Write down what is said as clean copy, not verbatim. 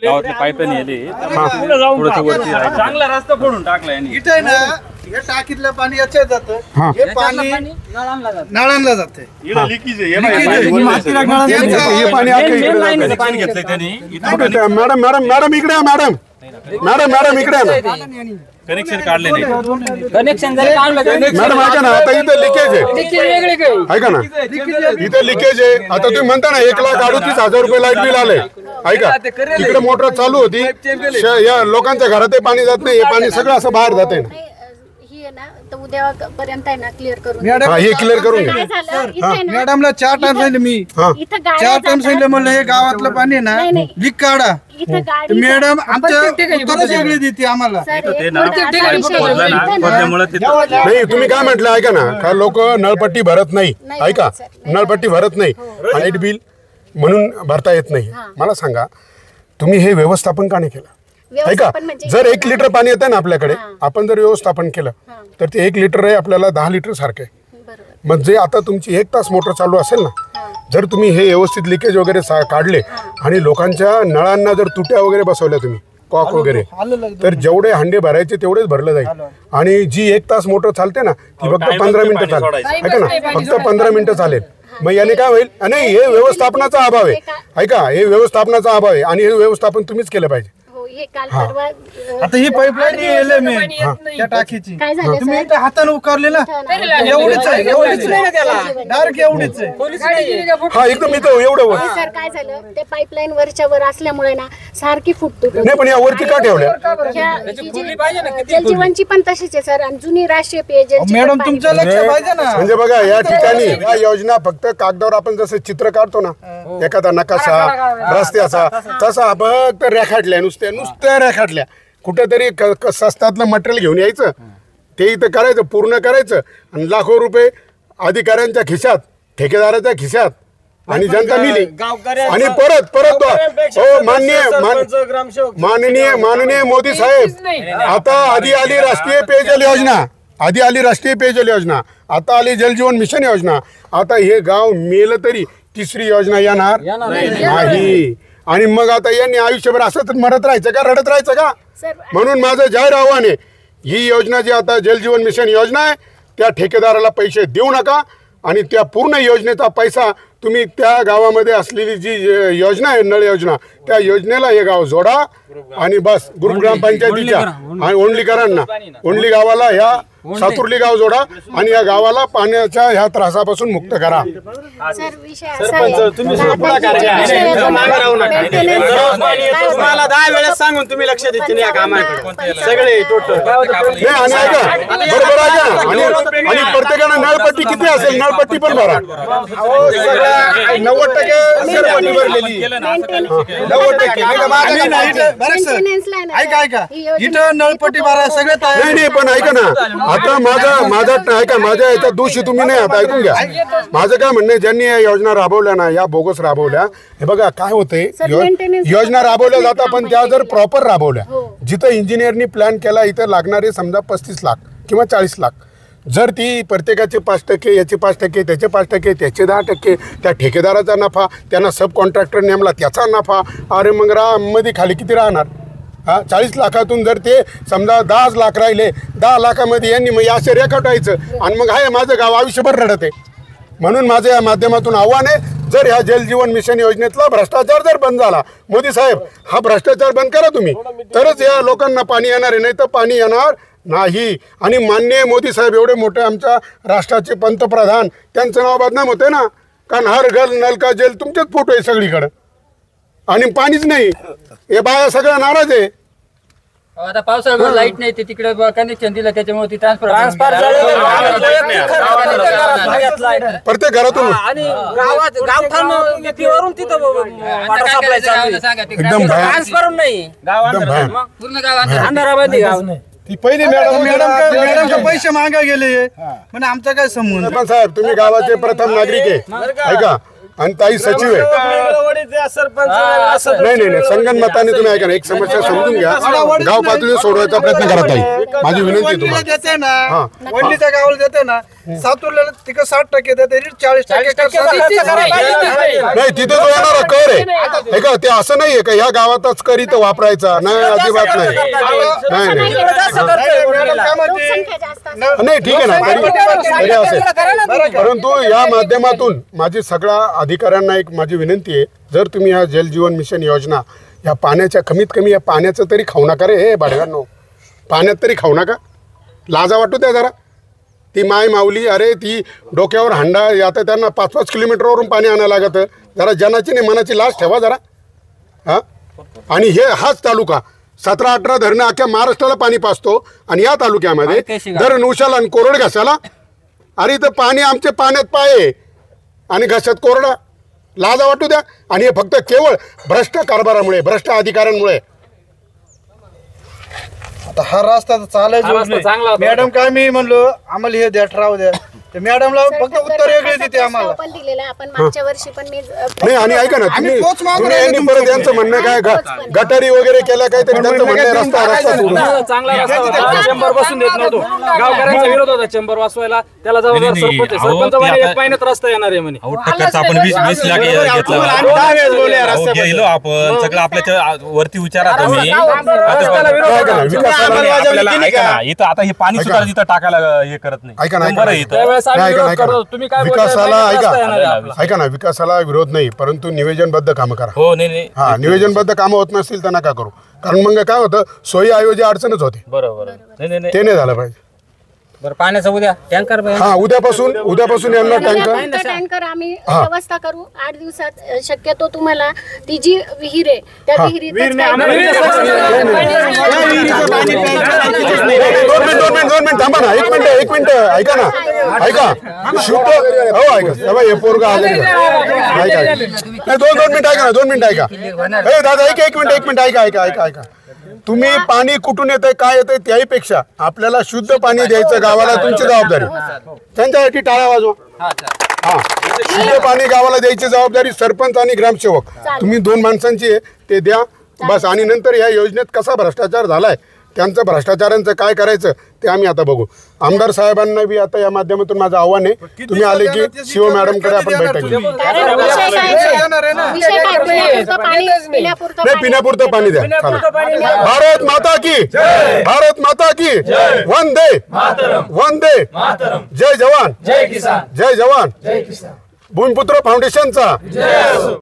गावातली पाईपलाईन नेली थोडंसं वरती चांगला रस्ता फोडून टाकला यांनी. इथे ना हे टाकीतलं पाणी याच्यात जातं, हे पाणी नळांना जाते. हे पाणी पाणी घेतलंय त्यांनी. मॅडम मॅडम मॅडम इकडे या, मॅडम मॅडम मॅडम इकडे या. कनेक्शन काढले नाही. कनेक्शन मॅडम ऐका ना, आता इथं लिकेज आहे, ऐका ना इथे लिकेज आहे. आता तुम्ही म्हणता ना 1,38,000 रुपये लाईट बिल आले, ऐका तिकडे मोटर चालू होती, या लोकांच्या घरात पाणी जात नाही, हे पाणी सगळं असं बाहेर जाते ना. उद्या पर्यंत आहे ना क्लिअर करून हे क्लिअर करून घ्या. मॅडमला 4 टाइम सांगितलं मी, 4 टाइम सांगितलं म्हणलं हे गावातलं पाणी आहे ना लीक काढा. मॅडम आमच्या उत्तरच वेगळी देते आम्हाला. नाही तुम्ही काय म्हटलं ऐका ना, का लोक नळपट्टी भरत नाही, ऐका नळपट्टी भरत नाही, लाईट बिल म्हणून भरता येत नाही. मला सांगा तुम्ही हे व्यवस्थापन का नाही केलं? ऐका जर 1 लिटर पाणी येतं ना आपल्याकडे, आपण जर व्यवस्थापन केलं तर ते 1 लिटर आहे आपल्याला 10 लिटर सारखे. मग जे आता तुमची 1 तास मोटर चालू असेल ना, जर तुम्ही हे व्यवस्थित लिकेज वगैरे काढले आणि लोकांच्या नळांना जर तुट्या वगैरे बसवल्या तुम्ही कॉक वगैरे, तर जेवढे हांडे भरायचे तेवढेच भरलं जाईल. आणि जी 1 तास मोटर चालते ना ती फक्त 15 मिनिटं चालेल, ऐका ना फक्त 15 मिनिटं चालेल. मग याने काय होईल? नाही हे व्यवस्थापनाचा अभाव आहे, ऐका हे व्यवस्थापनाचा अभाव आहे आणि हे व्यवस्थापन तुम्हीच केलं पाहिजे. आता ही पाईपलाईन येले मी त्या टाकीची, तुम्ही इथे हाताने उकारले ना, एवढीच आहे, डायरेक्ट एवढीच आहे. हा एकदम इथं एवढं सर काय झालं ते पाईपलाईन वरच्या वर असल्यामुळे ना सारखी फुटतो. नाही पण या वरती का ठेवल्या? जलजीवनची पण तशीच आहे सर, आणि जुनी राष्ट्रीय पेयजल. मॅडम तुमचं लक्ष पाहिजे ना. म्हणजे बघा या ठिकाणी या योजना फक्त कागदावर आपण जसं चित्र काढतो ना एखादा नकाशा रस्त्याचा, तसा फक्त रेखाटल्या नुसत्या रेखाटल्या. कुठेतरी स्वस्तातलं मटेरियल घेऊन यायचं, ते इथं करायचं, पूर्ण करायचं, आणि लाखो रुपये अधिकाऱ्यांच्या खिशात, ठेकेदाराच्या खिशात, आणि जनता मिली. आणि परत हो माननीय मोदी साहेब, आता आधी आली राष्ट्रीय पेयजल योजना, आता आली जलजीवन मिशन योजना. आता हे गाव मेलं तरी 3री योजना येणार नाही. आणि मग आता यांनी आयुष्यभर असंच मरत राहायचं का, रडत राहायचं का? म्हणून माझं जाहीर आव्हान आहे, ही योजना जी आता जलजीवन मिशन योजना आहे त्या ठेकेदाराला पैसे देऊ नका, आणि त्या पूर्ण योजनेचा पैसा तुम्ही त्या गावामध्ये असलेली जी योजना आहे नळ योजना, त्या योजनेला हे गाव जोडा. आणि बस ग्रुप ग्रामपंचायतीच्या आणि ओंडलीकरांना, ओंडली गावाला ह्या सातुर्ली गाव जोडा, आणि या गावाला पाण्याच्या ह्या त्रासापासून मुक्त करा. तुम्हाला 10 वेळेस सांगून तुम्ही लक्ष देत नाही या कामाकडे सगळे टोटल. आणि ऐका बरोबर ऐका, आणि प्रत्येकानं नळपट्टी किती असेल नळपट्टी पण भरा. 90% भरलेली, 90%. ऐका इथं नळपट्टी भरा सगळे. नाही पण ऐका ना, आता माझा ऐका, माझ्या याच्यात दोषी तुम्ही नाही. आता ऐकून घ्या माझं काय म्हणणं आहे, ज्यांनी या योजना राबवल्या ना, या बोगस राबवल्या, हे बघा काय होतंय, योजना राबवल्या जातात पण त्या जर प्रॉपर राबवल्या, जिथं इंजिनियरनी प्लॅन केला इथं लागणारे समजा 35 लाख किंवा 40 लाख, जर ती प्रत्येकाचे 5%, याचे 5%, त्याचे 5%, त्याचे 10%, त्या ठेकेदाराचा नफा, त्यांना सब कॉन्ट्रॅक्टर नेमला त्याचा नफा, अरे मग मध्ये खाली किती राहणार? 40 लाखातून जर ते समजा 10 लाख राहिले, 10 लाखामध्ये यांनी मग असे रेखाटायचं, आणि मग आहे माझं गाव आयुष्यभर रडत आहे. म्हणून माझं या माध्यमातून आव्हान आहे, जर ह्या जलजीवन मिशन योजनेतला भ्रष्टाचार जर बंद झाला, मोदी साहेब हा भ्रष्टाचार बंद करा तुम्ही, तरच या लोकांना पाणी येणार आहे, नाही तर पाणी येणार नाही. आणि माननीय मोदी साहेब एवढे मोठे आमच्या राष्ट्राचे पंतप्रधान, त्यांचं नाव बदनाम होते ना, कारण हर घर नल का जल तुमचेच फोटो आहे सगळीकडे, आणि पाणीच नाही. हे बाया सगळ्या नाराज आहे. आता पावसाळ्यात लाईट नाही, ते तिकडे कनेक्शन दिलं त्याच्यामुळे ती ट्रान्सफर प्रत्येक घरातून एकदम ट्रान्सफर नाही, पूर्ण गाव अंधारामध्ये गाव नाही. ती पहिली मॅडम पैसे मागा गेले, म्हणजे आमचा काय संबंध? पण साहेब तुम्ही गावाचे प्रथम नागरिक आहे, ऐका, आणि ताई सचिव आहे. नाही संगनमताने तुम्ही ऐका ना, एक समस्या समजून घ्या, गाव पातळीवर सोडवायचा प्रयत्न करत आहे. माझी विनंती तुम्हाला देते ना, वंडीच्या गावाला देते ना, सात उरलेलं तिकडे 60% द्या, तरी 40% नाही तिथे जो येणारा कर आहे हे का ते असं नाहीये का ह्या गावातच कर इथं वापरायचा नाही अजिबात नाही नाही नाही लोकसंख्या जास्त असते. नाही ठीक आहे ना तरी असेल परंतु या माध्यमातून माझी सगळ्या अधिकाऱ्यांना एक माझी विनंती आहे जर तुम्ही ह्या जल जीवन मिशन योजना या पाण्याच्या कमीत कमी या पाण्याचं तरी खाऊ नका रे हे बाडगांनो पाण्यात तरी खाऊ नका लाजा वाटू द्या जरा ती माय माऊली अरे ती डोक्यावर हांडा आता त्यांना 5-5 किलोमीटरवरून पाणी आणायला लागतं जरा जनाची नाही मनाची लाज ठेवा जरा हां आणि हे हाच तालुका 17-18 धरणं अख्ख्या महाराष्ट्राला पाणी पाजतो आणि या तालुक्यामध्ये धरण उशाला आणि कोरड घासाला अरे इथं पाणी आमचे पाण्यात पाय आहे आणि घशात कोरडा लाजा वाटू द्या आणि हे फक्त केवळ भ्रष्ट कारभारामुळे भ्रष्ट अधिकाऱ्यांमुळे आता हा रस्ता तर चालायचा मॅडम काय मी म्हणलो आम्हाला हे द्या राहू द्या ते मॅडमला फक्त उत्तर वेगळे देते आम्हाला पण दिलेलं आहे. आपण मागच्या वर्षी पण मी नाही आणि ऐका ना आम्ही तोच मागून तुम्ही राहिलो यांनी परत यांचं म्हणणं काय गटारी वगैरे केल्या काहीतरी त्यांचं म्हणणं आहे, रस्ता सोडून चांगला रस्ता होता. चेंबर बसून देत नव्हतो गावकऱ्यांचा विरोध होता चेंबर वाचवायला त्याला जबाबदार नाही, नाही, सरपंच अहो, सरपंच ते म्हणे आता- 1 महिन्यात रस्ता येणार आहे म्हणे खर्च आपण 20 लाख घेतला गेलो आपण सगळं आपल्या वरती विचारा तुम्ही रस्त्याला विरोध ऐका ना, होता. विकासाला आपल्याला ऐका ना इथं आता हे पाणी सुद्धा इथं टाकायला हे करत नाही ऐका ना, ऐका बरं ना. इथं त्यावेळेस आम्ही नाही, ऐका ना, विरोध ऐका करत ना. होतो. तुम्ही काय बोलताय? विकासाला रस्ता येणार आहे आपला. ऐका ना विकासाला विरोध नाही परंतु नियोजनबद्ध कामं करा हो नाही नाही हा नियोजनबद्ध कामं होत नसतील तर नका करू कारण मग काय होतं सोयी ऐवजी अडचणच होते बरोबर नाही नाही नाही ते नाही झालं पाहिजे बरं पाण्याचं उद्या टँकर हा उद्यापासून यांना टँकर टँकर आम्ही व्यवस्था करू 8 दिवसात. शक्यतो तुम्हाला ती जी विहीर आहे त्या विहिरीत दोन मिनिट थांबा ना एक मिनिट ऐका ना ऐका शुद्ध हो ऐका तेव्हा हे पोरगा आले ऐका नाही दोन मिनिट ऐका हे दादा एक मिनिट ऐका तुम्ही पाणी कुठून येतंय काय येतंय त्याहीपेक्षा आपल्याला शुद्ध पाणी द्यायचं गावाला तुमची जबाबदारी त्यांच्यासाठी टाळा वाजवा हा शुद्ध पाणी गावाला द्यायची जबाबदारी सरपंच आणि ग्रामसेवक तुम्ही 2 माणसांची आहे ते द्या बस आणि नंतर या योजनेत कसा भ्रष्टाचार झालाय त्यांचं भ्रष्टाचारांचं काय करायचं ते आम्ही आता बघू आमदार साहेबांना बी आता या माध्यमातून माझं आव्हान आहे तुम्ही आले की शिव मॅडमकडे आपण बैठक घेऊ नाही पिण्यापुरतं पाणी द्या भारत माता की वंदे जय जवान भूमिपुत्र फाउंडेशनचा